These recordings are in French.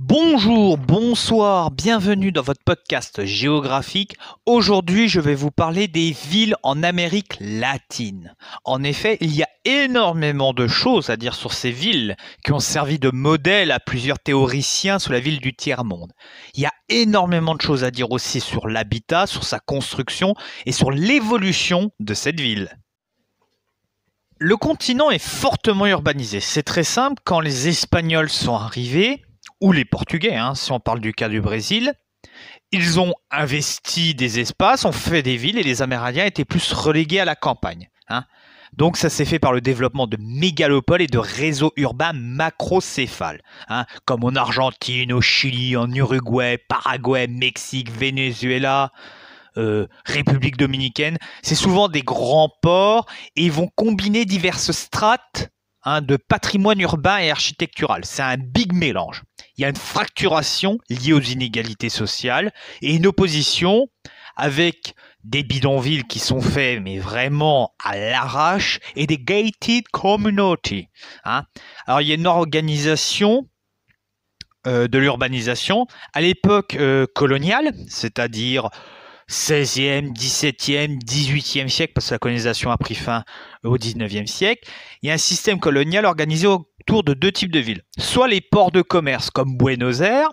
Bonjour, bonsoir, bienvenue dans votre podcast géographique. Aujourd'hui, je vais vous parler des villes en Amérique latine. En effet, il y a énormément de choses à dire sur ces villes qui ont servi de modèle à plusieurs théoriciens sur la ville du tiers-monde. Il y a énormément de choses à dire aussi sur l'habitat, sur sa construction et sur l'évolution de cette ville. Le continent est fortement urbanisé. C'est très simple, quand les Espagnols sont arrivés, ou les Portugais, si on parle du cas du Brésil, ils ont investi des espaces, ont fait des villes et les Amérindiens étaient plus relégués à la campagne. Donc ça s'est fait par le développement de mégalopoles et de réseaux urbains macrocéphales, comme en Argentine, au Chili, en Uruguay, Paraguay, Mexique, Venezuela, République dominicaine. C'est souvent des grands ports et ils vont combiner diverses strates de patrimoine urbain et architectural. C'est un big mélange. Il y a une fracturation liée aux inégalités sociales et une opposition avec des bidonvilles qui sont faits mais vraiment à l'arrache et des gated communities. Alors il y a une organisation de l'urbanisation à l'époque coloniale, c'est-à-dire 16e, 17e, 18e siècle, parce que la colonisation a pris fin au 19e siècle, il y a un système colonial organisé autour de deux types de villes. Soit les ports de commerce, comme Buenos Aires,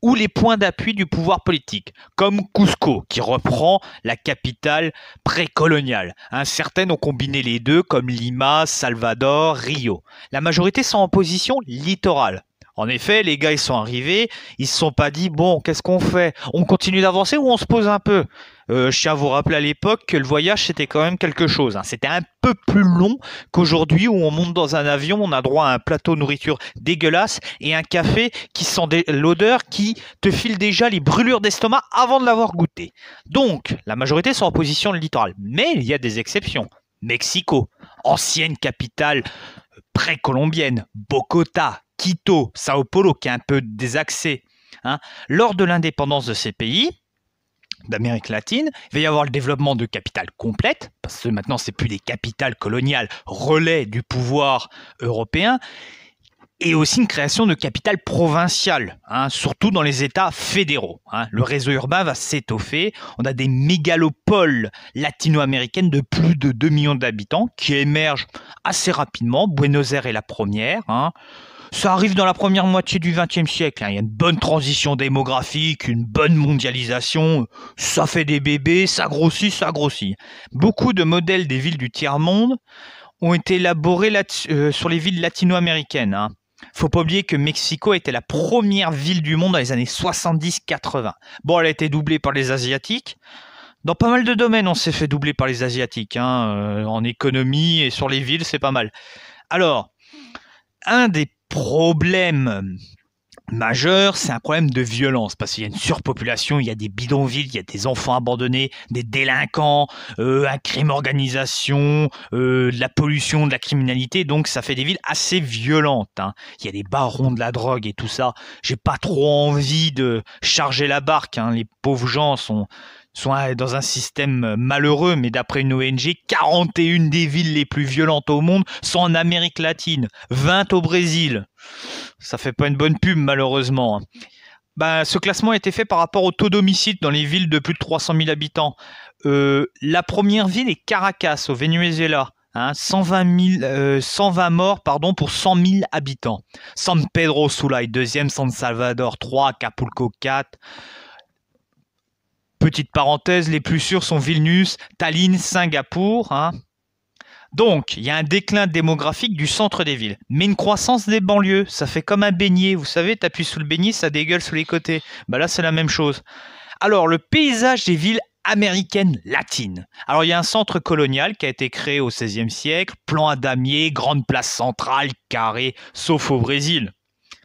ou les points d'appui du pouvoir politique, comme Cusco, qui reprend la capitale précoloniale. Certaines ont combiné les deux, comme Lima, Salvador, Rio. La majorité sont en position littorale. En effet, les gars, ils sont arrivés, ils se sont pas dit, bon, qu'est-ce qu'on fait? On continue d'avancer ou on se pose un peu? Je tiens à vous rappeler à l'époque que le voyage, c'était quand même quelque chose. C'était un peu plus long qu'aujourd'hui où on monte dans un avion, on a droit à un plateau de nourriture dégueulasse et un café qui sent l'odeur qui te file déjà les brûlures d'estomac avant de l'avoir goûté. Donc, la majorité sont en position littorale. Mais il y a des exceptions. Mexico, ancienne capitale précolombienne, Bogota, Quito, Sao Paulo, qui est un peu désaxé. Lors de l'indépendance de ces pays, d'Amérique latine, il va y avoir le développement de capitales complètes, parce que maintenant, ce n'est plus des capitales coloniales relais du pouvoir européen, et aussi une création de capitales provinciales, surtout dans les États fédéraux. Le réseau urbain va s'étoffer. On a des mégalopoles latino-américaines de plus de 2 millions d'habitants qui émergent assez rapidement. Buenos Aires est la première. Ça arrive dans la première moitié du XXe siècle. Il y a une bonne transition démographique, une bonne mondialisation. Ça fait des bébés, ça grossit, ça grossit. Beaucoup de modèles des villes du tiers-monde ont été élaborés sur les villes latino-américaines. Faut pas oublier que Mexico était la première ville du monde dans les années 70-80. Bon, elle a été doublée par les Asiatiques. Dans pas mal de domaines, on s'est fait doubler par les Asiatiques. En économie et sur les villes, c'est pas mal. Alors, un des problèmes majeur, c'est un problème de violence, parce qu'il y a une surpopulation, il y a des bidonvilles, il y a des enfants abandonnés, des délinquants, un crime organisation, de la pollution, de la criminalité, donc ça fait des villes assez violentes. Il y a des barons de la drogue et tout ça. J'ai pas trop envie de charger la barque, les pauvres gens sont dans un système malheureux, mais d'après une ONG, 41 des villes les plus violentes au monde sont en Amérique latine, 20 au Brésil. Ça fait pas une bonne pub, malheureusement. Ce classement a été fait par rapport au taux d'homicide dans les villes de plus de 300 000 habitants. La première ville est Caracas, au Venezuela. 120 morts pour 100 000 habitants. San Pedro Sula est deuxième, San Salvador 3, Acapulco 4. Petite parenthèse, les plus sûrs sont Vilnius, Tallinn, Singapour. Donc, il y a un déclin démographique du centre des villes, mais une croissance des banlieues. Ça fait comme un beignet, vous savez, tu appuies sous le beignet, ça dégueule sous les côtés. Là, c'est la même chose. Alors, le paysage des villes américaines latines. Alors, il y a un centre colonial qui a été créé au XVIe siècle, plan à damier, grande place centrale, carré, sauf au Brésil,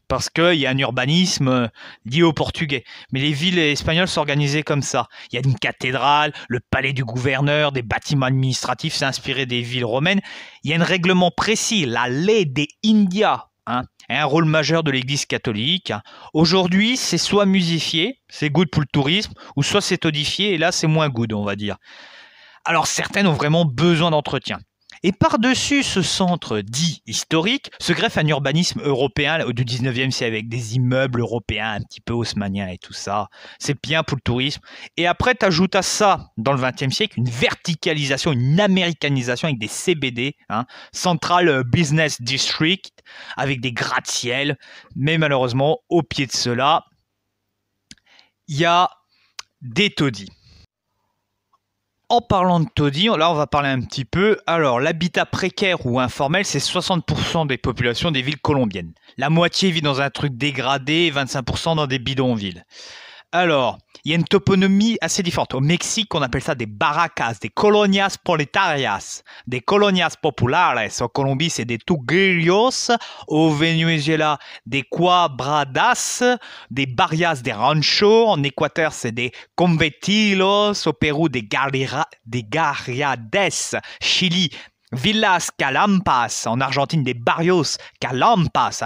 parce qu'il y a un urbanisme lié aux Portugais. Mais les villes espagnoles s'organisaient comme ça. Il y a une cathédrale, le palais du gouverneur, des bâtiments administratifs, c'est inspiré des villes romaines. Il y a un règlement précis, la Ley de India, et un rôle majeur de l'Église catholique. Aujourd'hui, c'est soit musifié, c'est good pour le tourisme, ou soit c'est todifié, et là, c'est moins good, on va dire. Alors, certaines ont vraiment besoin d'entretien. Et par-dessus ce centre dit historique se greffe un urbanisme européen du 19e siècle avec des immeubles européens un petit peu haussmanniens et tout ça. C'est bien pour le tourisme. Et après, tu ajoutes à ça, dans le 20e siècle, une verticalisation, une américanisation avec des CBD, Central Business District, avec des gratte-ciel. Mais malheureusement, au pied de cela, il y a des taudis. En parlant de taudis, là on va parler un petit peu. Alors l'habitat précaire ou informel, c'est 60% des populations des villes colombiennes. La moitié vit dans un truc dégradé et 25% dans des bidonvilles. Alors, il y a une toponymie assez différente. Au Mexique, on appelle ça des barracas, des colonias proletarias, des colonias populares. En Colombie, c'est des tuguerios. Au Venezuela, des quabradas, des barrias, des ranchos. En Équateur, c'est des conventilos. Au Pérou, des garriades. Chili, villas calampas. En Argentine, des barrios calampas.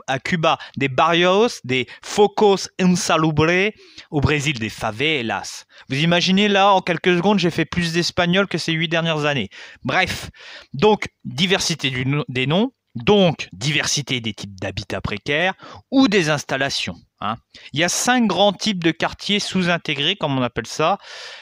À Cuba, des barrios, des focos insalubres. Au Brésil, des favelas. Vous imaginez, là, en quelques secondes, j'ai fait plus d'espagnol que ces 8 dernières années. Bref, donc, diversité des noms, donc, diversité des types d'habitats précaires ou des installations. Il y a 5 grands types de quartiers sous-intégrés, comme on appelle ça.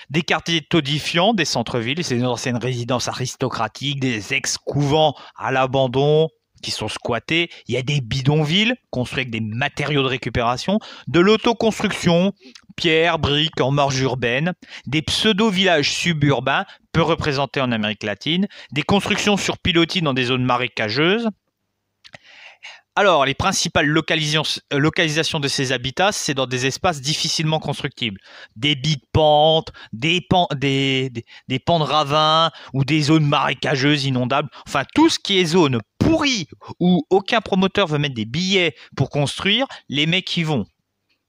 Des quartiers todifiants, des centres-villes, c'est des anciennes résidences aristocratiques, des ex-couvents à l'abandon, qui sont squattés. Il y a des bidonvilles construits avec des matériaux de récupération, de l'autoconstruction, pierres, briques en marge urbaine, des pseudo-villages suburbains, peu représentés en Amérique latine, des constructions sur pilotis dans des zones marécageuses. Alors, les principales localisations de ces habitats, c'est dans des espaces difficilement constructibles. Des bides pentes, des pans de ravins ou des zones marécageuses inondables. Enfin, tout ce qui est zone pourrie où aucun promoteur veut mettre des billets pour construire, les mecs y vont.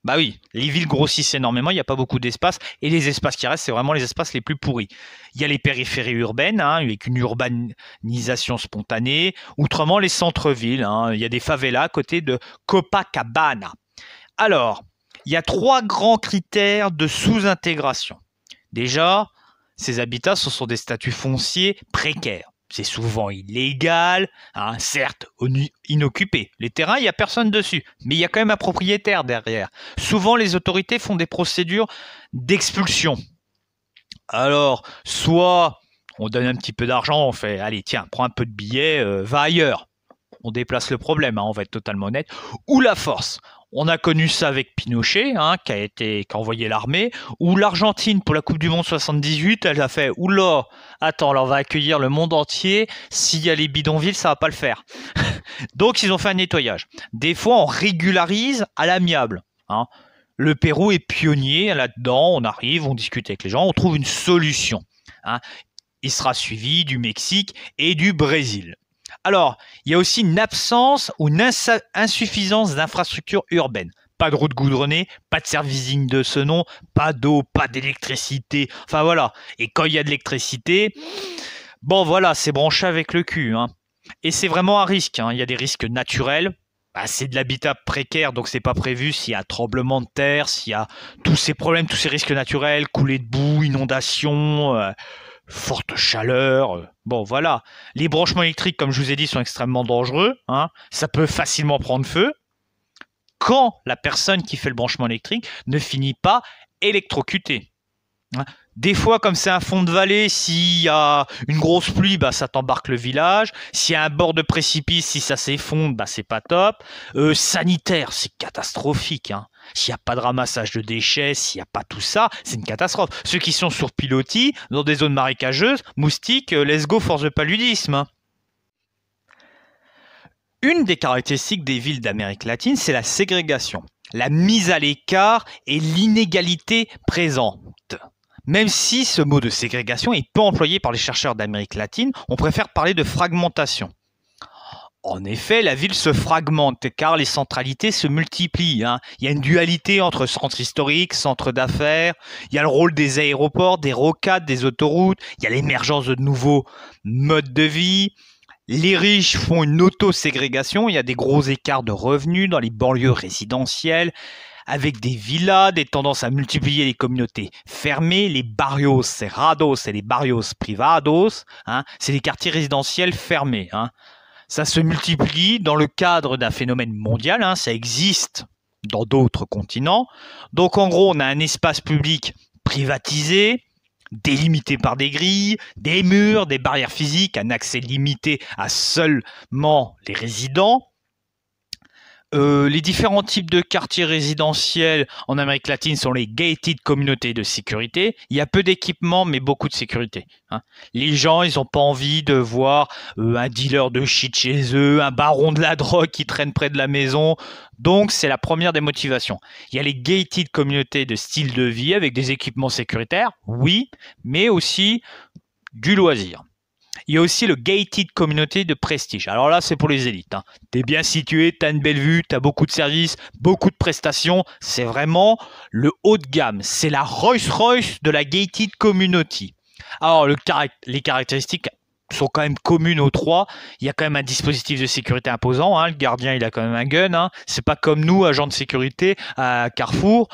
Bah oui, les villes grossissent énormément, il n'y a pas beaucoup d'espace, et les espaces qui restent, c'est vraiment les espaces les plus pourris. Il y a les périphéries urbaines, avec une urbanisation spontanée, autrement les centres-villes, il y a des favelas à côté de Copacabana. Alors, il y a 3 grands critères de sous-intégration. Déjà, ces habitats, ce sont des statuts fonciers précaires. C'est souvent illégal, certes inoccupé. Les terrains, il n'y a personne dessus, mais il y a quand même un propriétaire derrière. Souvent, les autorités font des procédures d'expulsion. Alors, soit on donne un petit peu d'argent, on fait, allez, tiens, prends un peu de billets, va ailleurs. On déplace le problème, on va être totalement honnête. Ou la force. On a connu ça avec Pinochet, qui a envoyé l'armée, ou l'Argentine pour la Coupe du Monde 78, elle a fait « Oula, attends, là on va accueillir le monde entier, s'il y a les bidonvilles, ça va pas le faire. » Donc ils ont fait un nettoyage. Des fois, on régularise à l'amiable. Le Pérou est pionnier là-dedans, on arrive, on discute avec les gens, on trouve une solution. Il sera suivi du Mexique et du Brésil. Alors, il y a aussi une absence ou une insuffisance d'infrastructures urbaines. Pas de route goudronnée, pas de service digne de ce nom, pas d'eau, pas d'électricité. Enfin voilà. Et quand il y a de l'électricité, bon voilà, c'est branché avec le cul. Et c'est vraiment un risque. Il y a des risques naturels. C'est de l'habitat précaire, donc c'est pas prévu s'il y a un tremblement de terre, s'il y a tous ces problèmes, tous ces risques naturels, coulées de boue, inondations, forte chaleur. Bon, voilà. Les branchements électriques, comme je vous ai dit, sont extrêmement dangereux. Ça peut facilement prendre feu quand la personne qui fait le branchement électrique ne finit pas électrocutée. Des fois, comme c'est un fond de vallée, s'il y a une grosse pluie, ça t'embarque le village. S'il y a un bord de précipice, si ça s'effondre, c'est pas top. Sanitaire, c'est catastrophique. S'il n'y a pas de ramassage de déchets, s'il n'y a pas tout ça, c'est une catastrophe. Ceux qui sont sur pilotis, dans des zones marécageuses, moustiques, let's go, force de paludisme. Une des caractéristiques des villes d'Amérique latine, c'est la ségrégation, la mise à l'écart et l'inégalité présente. Même si ce mot de ségrégation est peu employé par les chercheurs d'Amérique latine, on préfère parler de fragmentation. En effet, la ville se fragmente car les centralités se multiplient. Il y a une dualité entre centre historique, centre d'affaires, il y a le rôle des aéroports, des rocades, des autoroutes, il y a l'émergence de nouveaux modes de vie. Les riches font une auto-ségrégation, il y a des gros écarts de revenus dans les banlieues résidentielles, avec des villas, des tendances à multiplier les communautés fermées, les barrios cerrados et les barrios privados, hein, c'est les quartiers résidentiels fermés. Hein. Ça se multiplie dans le cadre d'un phénomène mondial, hein, ça existe dans d'autres continents. Donc en gros, on a un espace public privatisé, délimité par des grilles, des murs, des barrières physiques, un accès limité à seulement les résidents. Les différents types de quartiers résidentiels en Amérique latine sont les gated communautés de sécurité. Il y a peu d'équipements, mais beaucoup de sécurité. Hein. Les gens, ils n'ont pas envie de voir un dealer de shit chez eux, un baron de la drogue qui traîne près de la maison. Donc, c'est la première des motivations. Il y a les gated communautés de style de vie avec des équipements sécuritaires, oui, mais aussi du loisir. Il y a aussi le gated communauté de prestige. Alors là, c'est pour les élites. Hein. Tu es bien situé, tu as une belle vue, tu as beaucoup de services, beaucoup de prestations. C'est vraiment le haut de gamme. C'est la Rolls-Royce de la gated community. Alors, les caractéristiques sont quand même communes aux trois. Il y a quand même un dispositif de sécurité imposant. Hein. Le gardien, il a quand même un gun. Hein. C'est pas comme nous, agents de sécurité à Carrefour,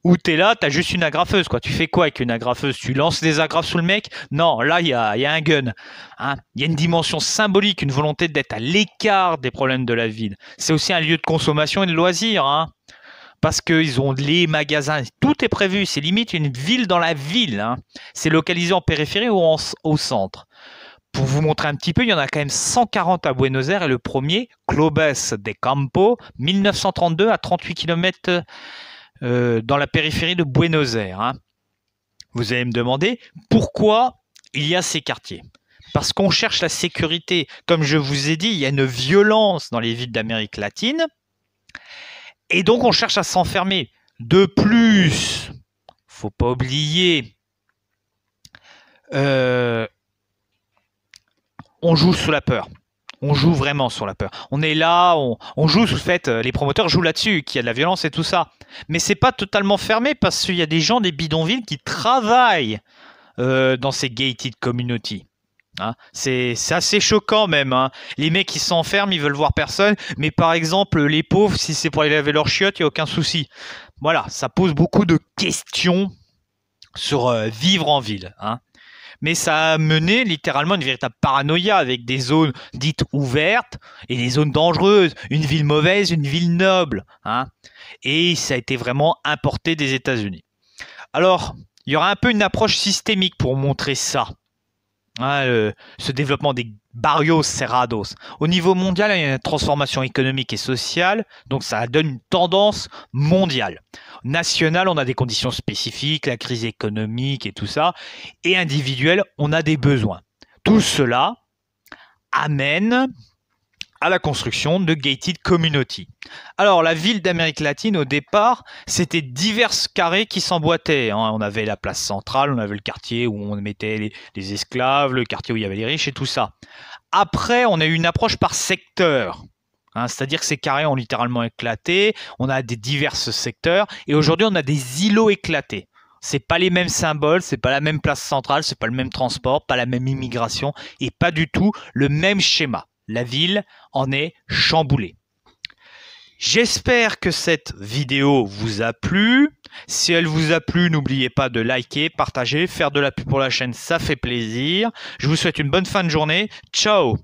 où tu es là, tu as juste une agrafeuse. Quoi. Tu fais quoi avec une agrafeuse? Tu lances des agrafes sous le mec? Non, là, il y a un gun. Hein. Il y a une dimension symbolique, une volonté d'être à l'écart des problèmes de la ville. C'est aussi un lieu de consommation et de loisirs. Hein. Parce qu'ils ont les magasins, tout est prévu. C'est limite une ville dans la ville. Hein. C'est localisé en périphérie ou au centre. Pour vous montrer un petit peu, il y en a quand même 140 à Buenos Aires et le premier, Clobes de Campo, 1932 à 38 km dans la périphérie de Buenos Aires. Hein. Vous allez me demander pourquoi il y a ces quartiers. Parce qu'on cherche la sécurité. Comme je vous ai dit, il y a une violence dans les villes d'Amérique latine. Et donc, on cherche à s'enfermer. De plus, faut pas oublier... on joue sous la peur. On joue vraiment sur la peur. On est là, on joue sous le fait, les promoteurs jouent là-dessus, qu'il y a de la violence et tout ça. Mais c'est pas totalement fermé parce qu'il y a des gens des bidonvilles qui travaillent dans ces gated communities. Hein. C'est assez choquant même. Hein. Les mecs, ils s'enferment, ils veulent voir personne. Mais par exemple, les pauvres, si c'est pour aller laver leurs chiottes, il n'y a aucun souci. Voilà, ça pose beaucoup de questions sur vivre en ville. Hein. Mais ça a mené littéralement une véritable paranoïa avec des zones dites ouvertes et des zones dangereuses, une ville mauvaise, une ville noble. Hein. Et ça a été vraiment importé des États-Unis. Alors, il y aura un peu une approche systémique pour montrer ça. Hein, ce développement des barrios cerrados. Au niveau mondial, il y a une transformation économique et sociale, donc ça donne une tendance mondiale. National, on a des conditions spécifiques, la crise économique et tout ça, et individuel, on a des besoins. Tout cela amène à la construction de gated community. Alors, la ville d'Amérique latine, au départ, c'était divers carrés qui s'emboîtaient. Hein. On avait la place centrale, on avait le quartier où on mettait les esclaves, le quartier où il y avait les riches et tout ça. Après, on a eu une approche par secteur. Hein, c'est-à-dire que ces carrés ont littéralement éclaté, on a des divers secteurs, et aujourd'hui, on a des îlots éclatés. C'est pas les mêmes symboles, c'est pas la même place centrale, c'est pas le même transport, pas la même immigration, et pas du tout le même schéma. La ville en est chamboulée. J'espère que cette vidéo vous a plu. Si elle vous a plu, n'oubliez pas de liker, partager, faire de la pub pour la chaîne, ça fait plaisir. Je vous souhaite une bonne fin de journée. Ciao!